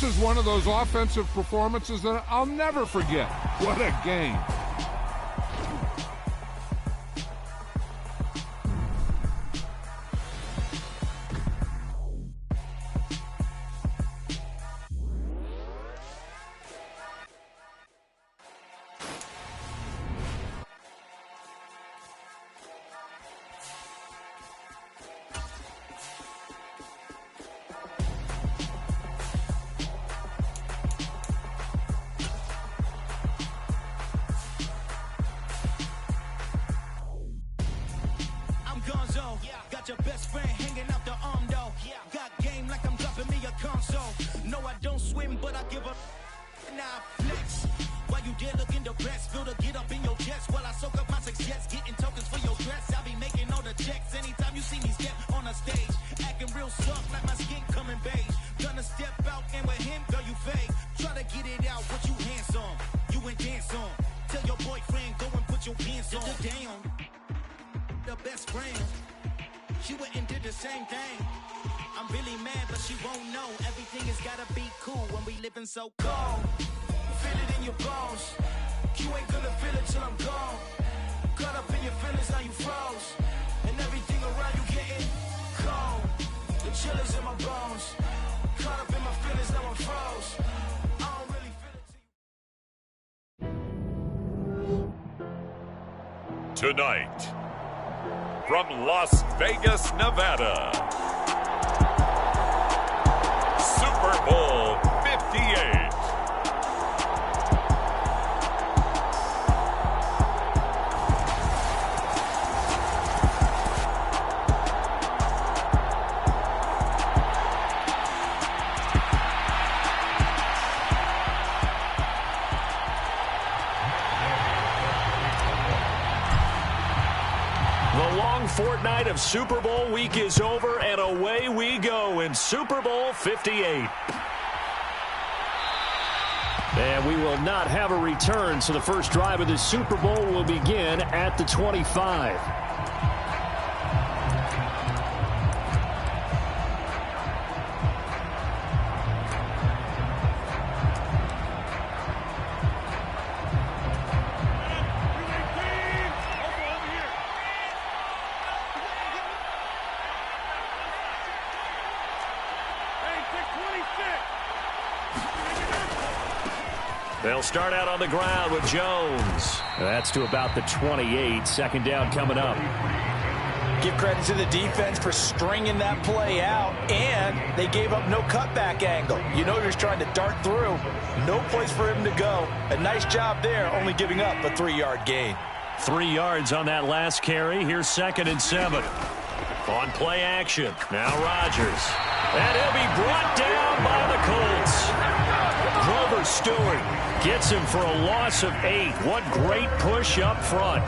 is one of those offensive performances that I'll never forget. What a game. Got your best friend hanging out the arm though. Got game like I'm dropping me a console. No, I don't swim, but I give a now flex. While you there looking depressed, feel to get up in your chest while I soak up my success, getting tokens for your dress. I'll be making all the checks anytime you see me step on a stage, acting real soft like my skin coming beige. Gonna step out and with him, girl, you fake. Try to get it out, what you handsome, you ain't dance on. Tell your boyfriend go and put your pants on. Down, the best friend. She went and did the same thing. I'm really mad, but she won't know. Everything has gotta be cool when we living so cold. Feel it in your bones. You ain't gonna feel it till I'm gone. Caught up in your feelings, now you froze. And everything around you getting cold. The chill is in my bones. Caught up in my feelings, now I'm froze. I don't really feel it till you. Tonight, from Las Vegas, Nevada, Super Bowl 58. Fortnight of Super Bowl week is over, and away we go in Super Bowl 58. And we will not have a return, so the first drive of the Super Bowl will begin at the 25. They'll start out on the ground with Jones. That's to about the 28. Second down coming up. Give credit to the defense for stringing that play out, and they gave up no cutback angle. You know he was trying to dart through. No place for him to go. A nice job there, only giving up a 3-yard gain. 3 yards on that last carry. Here's 2nd and 7. On play action. Now Rodgers. And he'll be brought down by the Colts. Grover Stewart gets him for a loss of 8. What great push up front.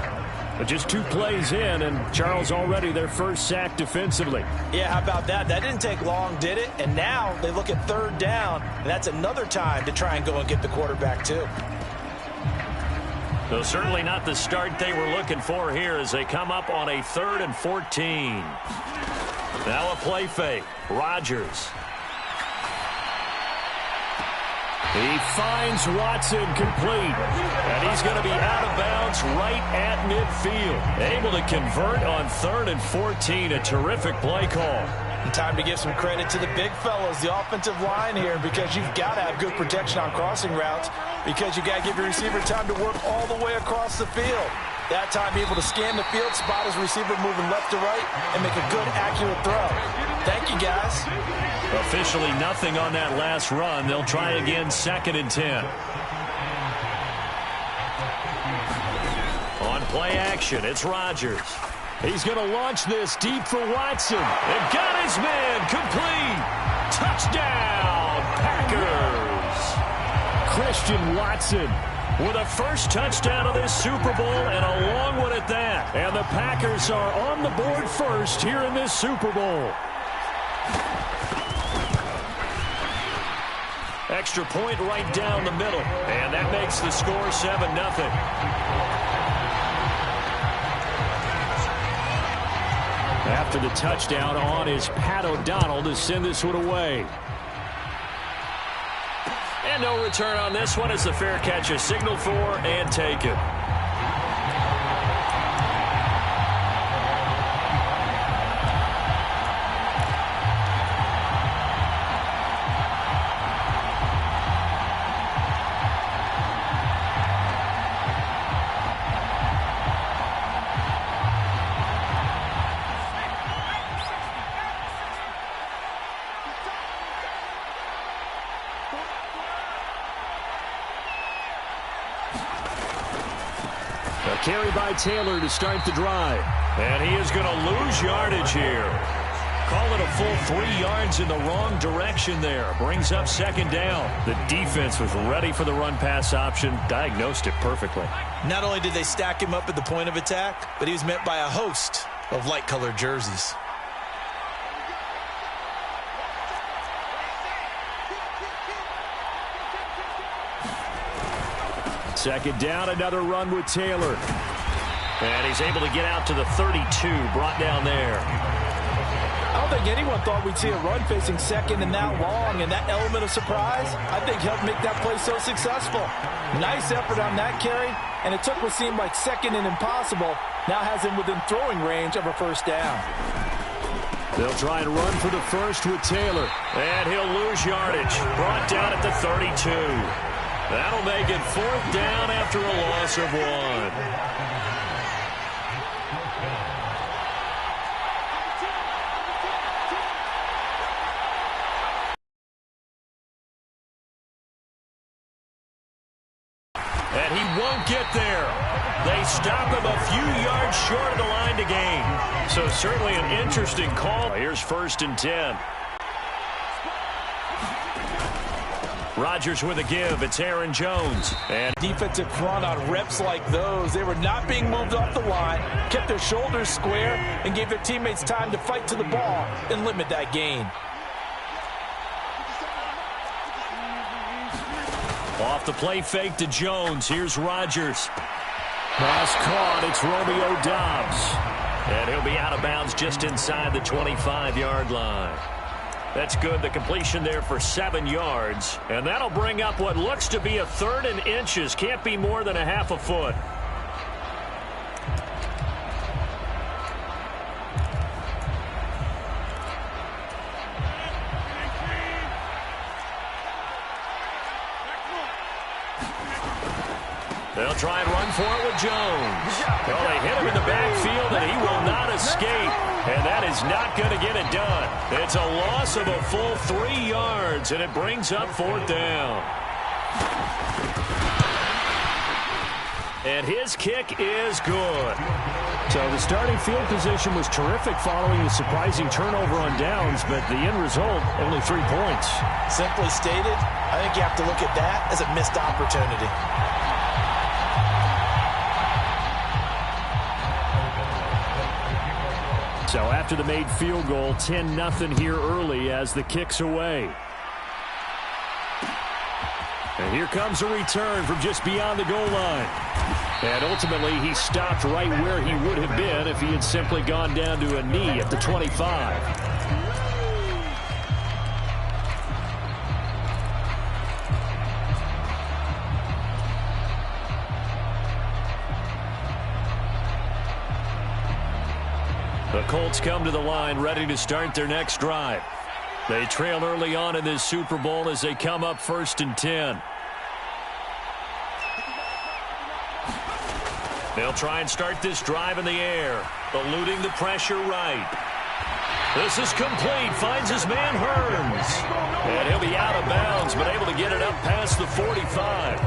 But just 2 plays in, and Charles already their first sack defensively. Yeah, how about that? That didn't take long, did it? And now they look at 3rd down, and that's another time to try and go and get the quarterback too. So certainly not the start they were looking for here as they come up on a 3rd and 14. Now a play fake. Rodgers. He finds Watson complete. And he's going to be out of bounds right at midfield. Able to convert on 3rd and 14. A terrific play call. And time to give some credit to the big fellows, the offensive line here, because you've got to have good protection on crossing routes, because you've got to give your receiver time to work all the way across the field. That time able to scan the field, spot his receiver moving left to right, and make a good, accurate throw. Thank you, guys. Officially nothing on that last run. They'll try again 2nd and 10. On play action, it's Rodgers. He's going to launch this deep for Watson. And got his man complete. Touchdown, Packers. Christian Watson with a first touchdown of this Super Bowl, and a long one at that. And the Packers are on the board first here in this Super Bowl. Extra point right down the middle. And that makes the score 7-0. After the touchdown, on is Pat O'Donnell to send this one away. And no return on this one as the fair catch is signaled for and taken. Carry by Taylor to start the drive. And he is going to lose yardage here. Call it a full 3 yards in the wrong direction there. Brings up second down. The defense was ready for the run-pass option. Diagnosed it perfectly. Not only did they stack him up at the point of attack, but he was met by a host of light-colored jerseys. Second down, another run with Taylor. And he's able to get out to the 32, brought down there. I don't think anyone thought we'd see a run facing second and that long, and that element of surprise, I think, helped make that play so successful. Nice effort on that carry, and it took what seemed like second and impossible, now has him within throwing range of a first down. They'll try and run for the first with Taylor. And he'll lose yardage, brought down at the 32. That'll make it fourth down after a loss of 1. And he won't get there. They stop him a few yards short of the line to gain. So certainly an interesting call. Here's 1st and 10. Rodgers with a give. It's Aaron Jones. And defensive front on reps like those. They were not being moved off the line, kept their shoulders square, and gave their teammates time to fight to the ball and limit that gain. Off the play fake to Jones. Here's Rodgers. Pass caught. It's Romeo Doubs. And he'll be out of bounds just inside the 25-yard line. That's good. The completion there for 7 yards. And that'll bring up what looks to be a 3rd and inches. Can't be more than a half a foot. They'll try and run for it with Jones. Well, they hit him in the backfield, and he will not escape. And that is not going to get it done. It's a loss of a full 3 yards, and it brings up 4th down. And his kick is good. So the starting field position was terrific following the surprising turnover on downs, but the end result, only 3 points. Simply stated, I think you have to look at that as a missed opportunity. So after the made field goal, 10-0 here early as the kick's away. And here comes a return from just beyond the goal line. And ultimately, he stopped right where he would have been if he had simply gone down to a knee at the 25. The Colts come to the line ready to start their next drive. They trail early on in this Super Bowl as they come up 1st and 10. They'll try and start this drive in the air, eluding the pressure right. This is complete. Finds his man Hearns. And he'll be out of bounds, but able to get it up past the 45.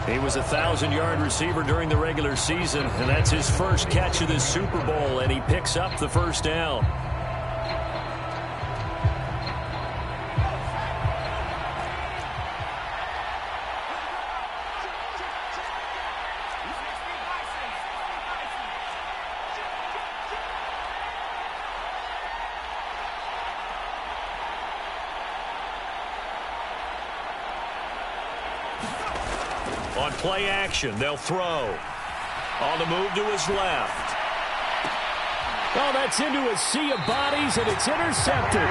He was a 1,000-yard receiver during the regular season, and that's his first catch of this Super Bowl, and he picks up the first down. On play action, they'll throw. On the move to his left. Oh, that's into a sea of bodies, and it's intercepted.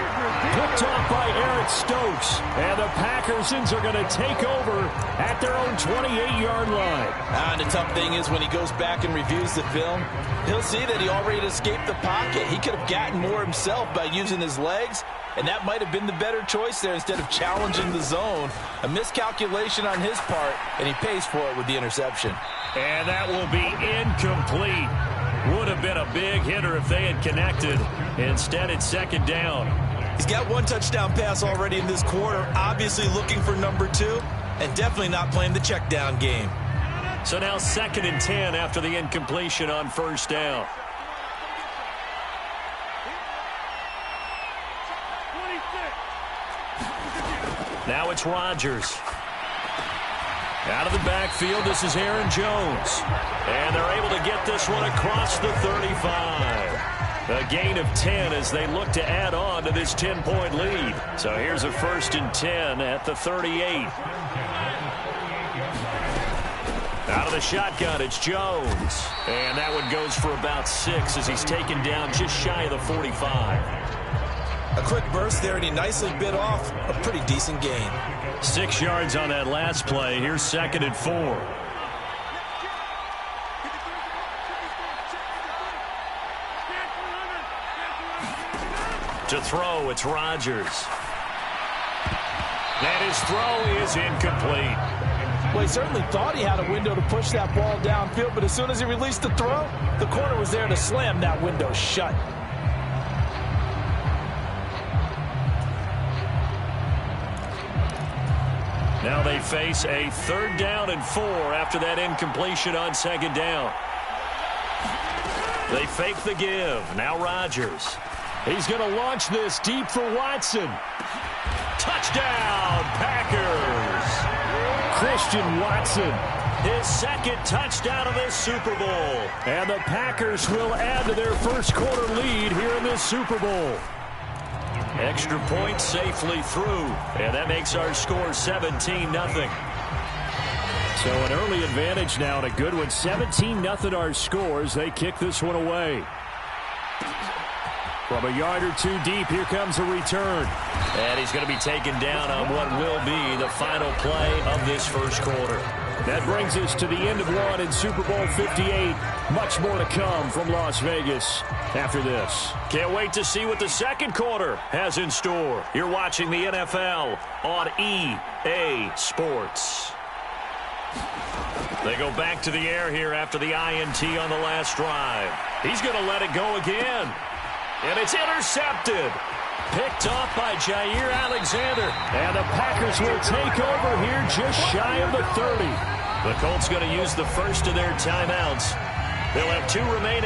Picked off by Eric Stokes. And the Packersons are going to take over at their own 28-yard line. And the tough thing is when he goes back and reviews the film, he'll see that he already escaped the pocket. He could have gotten more himself by using his legs, and that might have been the better choice there instead of challenging the zone. A miscalculation on his part, and he pays for it with the interception. And that will be incomplete. Would have been a big hitter if they had connected. Instead, it's second down. He's got one touchdown pass already in this quarter, obviously looking for number 2, and definitely not playing the check down game. So now 2nd and 10 after the incompletion on first down. Now it's Rodgers. Out of the backfield, this is Aaron Jones. And they're able to get this one across the 35. A gain of 10 as they look to add on to this 10-point lead. So here's a 1st and 10 at the 38. Out of the shotgun, it's Jones. And that one goes for about 6 as he's taken down just shy of the 45. A quick burst there, and he nicely bit off a pretty decent gain. 6 yards on that last play. Here's 2nd and 4. To throw, it's Rodgers. And his throw is incomplete. Well, he certainly thought he had a window to push that ball downfield, but as soon as he released the throw, the corner was there to slam that window shut. Now they face a 3rd down and 4 after that incompletion on 2nd down. They fake the give. Now Rodgers. He's going to launch this deep for Watson. Touchdown, Packers. Christian Watson, his 2nd touchdown of this Super Bowl. And the Packers will add to their first quarter lead here in this Super Bowl. Extra point safely through, and that makes our score 17-0. So an early advantage now and a good one. 17-0 our scores. They kick this one away. From a yard or 2 deep, here comes a return. And he's going to be taken down on what will be the final play of this first quarter. That brings us to the end of one in Super Bowl 58. Much more to come from Las Vegas after this. Can't wait to see what the second quarter has in store. You're watching the NFL on EA Sports. They go back to the air here after the INT on the last drive. He's going to let it go again. And it's intercepted. Picked off by Jair Alexander. And the Packers will take over here just shy of the 30. The Colts going to use the first of their timeouts. They'll have 2 remaining.